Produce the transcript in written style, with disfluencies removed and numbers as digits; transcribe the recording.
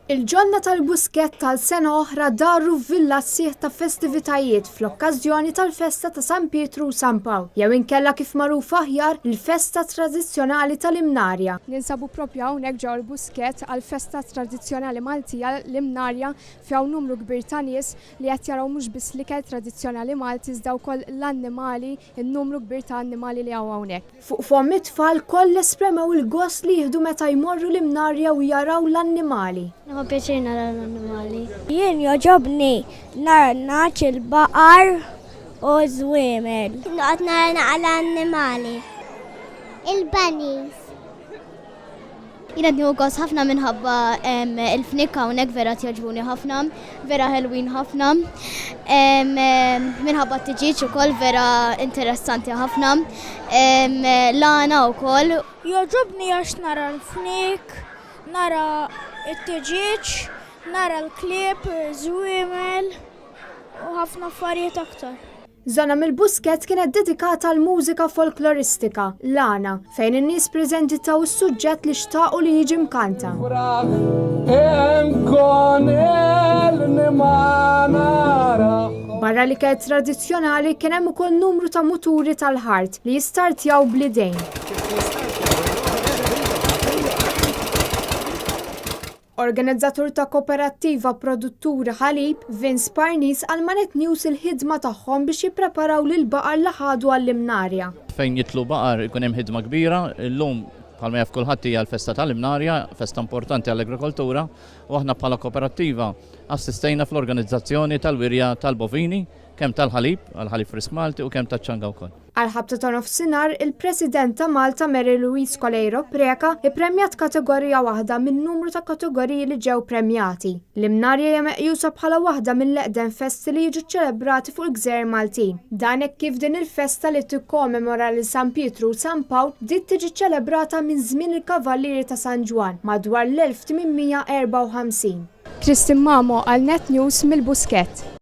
Il-ġonna tal-Buskett tal-sena oħra daru f'villa sieħ ta' festivitajiet fl-okkażjoni tal-festa ta' San Pietru u San Pawl, jew inkella kif magħruf aħjar il-festa tradizzjonali tal-Imnarja. Ninsabu propju hawnhekk ġew il-Buskett għall-festa tradizzjonali Maltija l-Imnarja fejn numru kbir ta' nies li qed jaraw mhux biss l-ikel tradizzjonali Malti iżda wkoll l-annimali, in-numru kbir ta' annimali li hawn hawnhekk. Fuq fom it-tfal koll espremew il-gost li jieħdu meta jmorru l-Imnarja u jaraw l-annimali. Nħu pjaċir nara l-annimali. Jien joġobni nara naċ il-baqar u żwiemel. Noqgħod nara l-annimali. Il-bunnies. Jiena nieħu gost ħafna minħabba il-fnik hawnhekk vera jogħġbuni ħafna, vera ħelwin ħafna. Minħabba t-tiġiġ ukoll vera interessanti ħafna. Lana wkoll. Joġobni għax nara l-fnik, nara it-tiġiġ, nara l-klieb, żwiemel u ħafna affarijiet aktar. Żona mill-Buskett kienet dedikata għal mużika folkloristika, Lana, fejn in-nies preżentitaw is-suġġett li xtaqu li jiġi mkanta. Barra li kienet tradizzjonali kien hemm ukoll numru ta' muturi tal-ħart li jistartjaw bl-idejn. Organizzatur ta' koperattiva produttura ħalib, Vince Parnis għal-Manet News il-ħidma tagħhom biex jippreparaw lil baqar li ħadu għall-Imnarja. Fejn jitlu baqar ikun hemm ħidma kbira, illum bħalma jaf kulħadd hija l-festa tal-Imnarja, festa importanti għall-agrikoltura, u aħna bħala koperattiva assistejna fl-organizzazzjoni tal-wirja tal-bovini, kemm tal-ħalib, għal-ħalib frisk Malti u kemm taċ-ċanga wkoll. Għal-ħabta ta' nofsinhar, il-President ta' Malta Mary Louise Colero Preka ippremjat kategorija waħda minn numru ta' kategoriji li ġew premjati. L-Imnarja hija meqjusa bħala waħda mill-eqdem festi li jiġu ċelebrati fuq il-Gżejjer Maltin. Dan hekk kif din il-festa li tikkommemora lil San Pietru u San Pawl bdiet tiġi ċelebrata minn żmien il-Kavallieri ta' San Ġwan madwar l-1854. Kristin Mamo għal Net News mill-Buskett.